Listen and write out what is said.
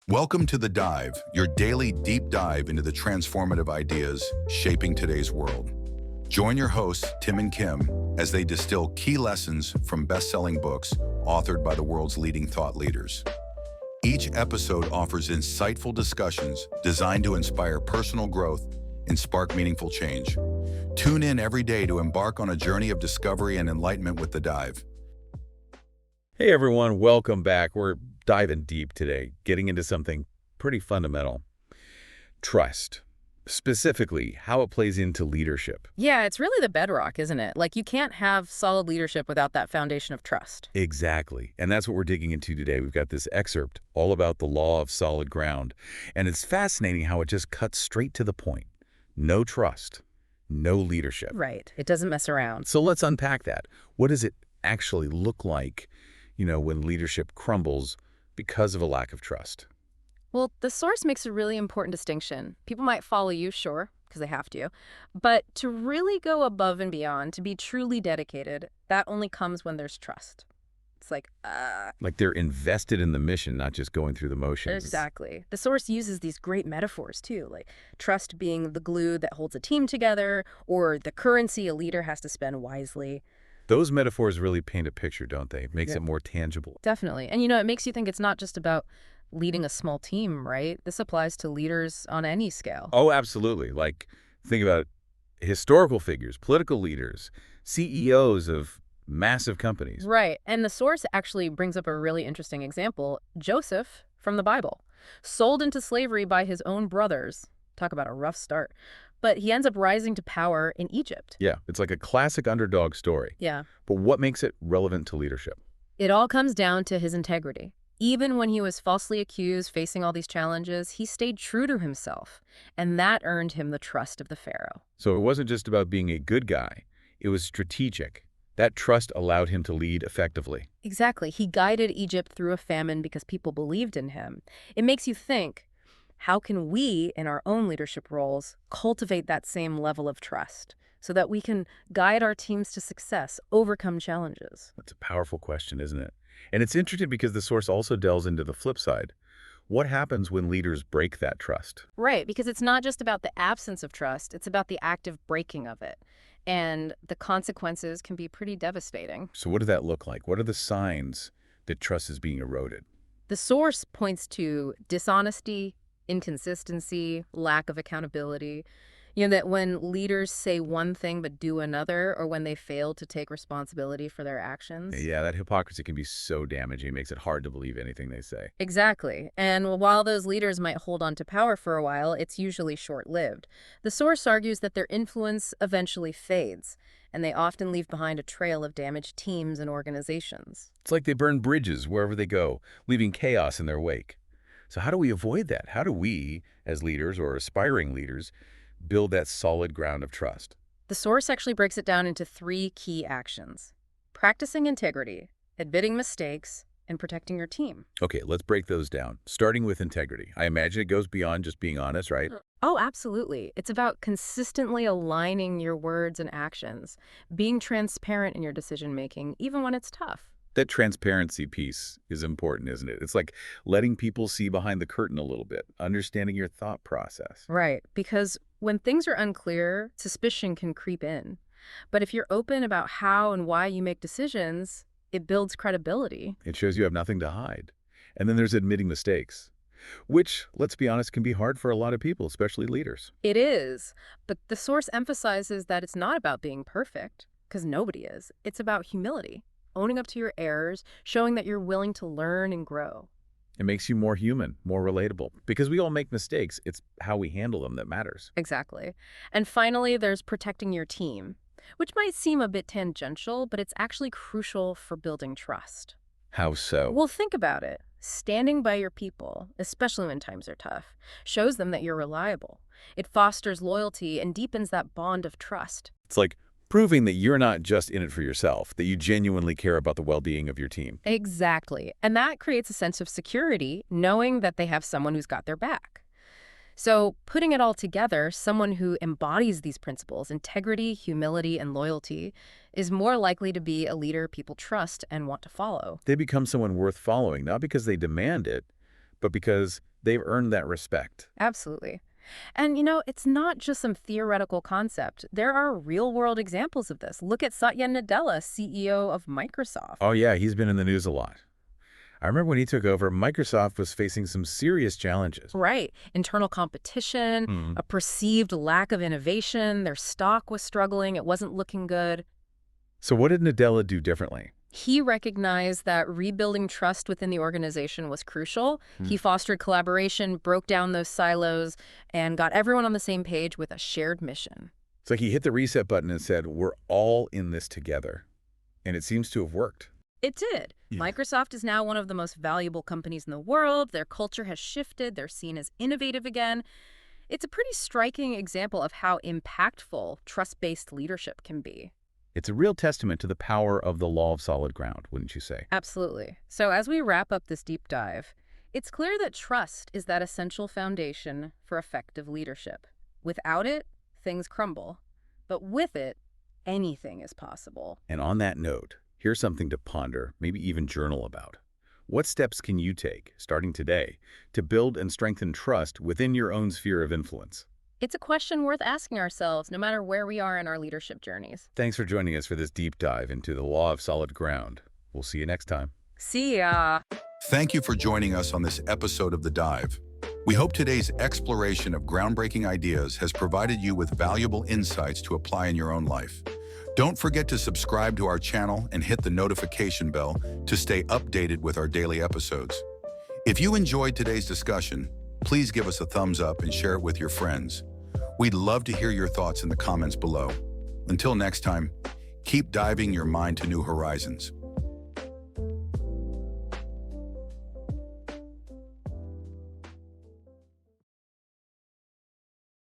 Welcome to The Dive, your daily deep dive into the transformative ideas shaping today's world. Join your hosts, Tim and Kim, as they distill key lessons from best-selling books authored by the world's leading thought leaders. Each episode offers insightful discussions designed to inspire personal growth and spark meaningful change. Tune in every day to embark on a journey of discovery and enlightenment with The Dive. Hey everyone, welcome back. We're diving deep today, getting into something pretty fundamental. Trust. Specifically, how it plays into leadership. Yeah, it's really the bedrock, isn't it? Like, you can't have solid leadership without that foundation of trust. Exactly. And that's what we're digging into today. We've got this excerpt all about the law of solid ground. And it's fascinating how it just cuts straight to the point. No trust, no leadership. Right. It doesn't mess around. So let's unpack that. What does it actually look like, when leadership crumbles because of a lack of trust? Well, the source makes a really important distinction. People might follow you, sure, because they have to. But to really go above and beyond, to be truly dedicated, that only comes when there's trust. It's like they're invested in the mission, not just going through the motions. Exactly. The source uses these great metaphors, too, like trust being the glue that holds a team together, or the currency a leader has to spend wisely. Those metaphors really paint a picture, don't they? It makes it more tangible. Definitely. And, it makes you think it's not just about leading a small team, right? This applies to leaders on any scale. Oh, absolutely. Like, think about historical figures, political leaders, CEOs of massive companies. Right. And the source actually brings up a really interesting example. Joseph from the Bible, sold into slavery by his own brothers. Talk about a rough start. But he ends up rising to power in Egypt. Yeah, it's like a classic underdog story. Yeah. But what makes it relevant to leadership? It all comes down to his integrity. Even when he was falsely accused, facing all these challenges, he stayed true to himself. And that earned him the trust of the Pharaoh. So it wasn't just about being a good guy. It was strategic. That trust allowed him to lead effectively. Exactly. He guided Egypt through a famine because people believed in him. It makes you think, how can we, in our own leadership roles, cultivate that same level of trust so that we can guide our teams to success, overcome challenges? That's a powerful question, isn't it? And it's interesting because the source also delves into the flip side. What happens when leaders break that trust? Right, because it's not just about the absence of trust, it's about the active breaking of it. And the consequences can be pretty devastating. So what does that look like? What are the signs that trust is being eroded? The source points to dishonesty, inconsistency, lack of accountability. That when leaders say one thing but do another, or when they fail to take responsibility for their actions. Yeah, that hypocrisy can be so damaging. It makes it hard to believe anything they say. Exactly. And while those leaders might hold on to power for a while, it's usually short-lived. The source argues that their influence eventually fades, and they often leave behind a trail of damaged teams and organizations. It's like they burn bridges wherever they go, leaving chaos in their wake. So how do we avoid that? How do we, as leaders or aspiring leaders, build that solid ground of trust? The source actually breaks it down into 3 key actions: practicing integrity, admitting mistakes, and protecting your team. Okay, let's break those down. Starting with integrity. I imagine it goes beyond just being honest, right? Oh, absolutely. It's about consistently aligning your words and actions, being transparent in your decision-making, even when it's tough. That transparency piece is important, isn't it? It's like letting people see behind the curtain a little bit, understanding your thought process. Right, because when things are unclear, suspicion can creep in. But if you're open about how and why you make decisions, it builds credibility. It shows you have nothing to hide. And then there's admitting mistakes, which, let's be honest, can be hard for a lot of people, especially leaders. It is, but the source emphasizes that it's not about being perfect, because nobody is. It's about humility, owning up to your errors, showing that you're willing to learn and grow. It makes you more human, more relatable. Because we all make mistakes, it's how we handle them that matters. Exactly. And finally, there's protecting your team, which might seem a bit tangential, but it's actually crucial for building trust. How so? Well, think about it. Standing by your people, especially when times are tough, shows them that you're reliable. It fosters loyalty and deepens that bond of trust. It's like proving that you're not just in it for yourself, that you genuinely care about the well-being of your team. Exactly. And that creates a sense of security, knowing that they have someone who's got their back. So putting it all together, someone who embodies these principles, integrity, humility, and loyalty, is more likely to be a leader people trust and want to follow. They become someone worth following, not because they demand it, but because they've earned that respect. Absolutely. And, it's not just some theoretical concept. There are real-world examples of this. Look at Satya Nadella, CEO of Microsoft. Oh yeah, he's been in the news a lot. I remember when he took over, Microsoft was facing some serious challenges. Right. Internal competition, Hmm. a perceived lack of innovation. Their stock was struggling. It wasn't looking good. So what did Nadella do differently? He recognized that rebuilding trust within the organization was crucial. He fostered collaboration, broke down those silos, and got everyone on the same page with a shared mission. It's like he hit the reset button and said, we're all in this together. And it seems to have worked. It did. Yeah. Microsoft is now one of the most valuable companies in the world. Their culture has shifted. They're seen as innovative again. It's a pretty striking example of how impactful trust-based leadership can be. It's a real testament to the power of the law of solid ground, wouldn't you say? Absolutely. So as we wrap up this deep dive, it's clear that trust is that essential foundation for effective leadership. Without it, things crumble. But with it, anything is possible. And on that note, here's something to ponder, maybe even journal about. What steps can you take, starting today, to build and strengthen trust within your own sphere of influence? It's a question worth asking ourselves, no matter where we are in our leadership journeys. Thanks for joining us for this deep dive into the law of solid ground. We'll see you next time. See ya! Thank you for joining us on this episode of The Dive. We hope today's exploration of groundbreaking ideas has provided you with valuable insights to apply in your own life. Don't forget to subscribe to our channel and hit the notification bell to stay updated with our daily episodes. If you enjoyed today's discussion, please give us a thumbs up and share it with your friends. We'd love to hear your thoughts in the comments below. Until next time, keep diving your mind to new horizons.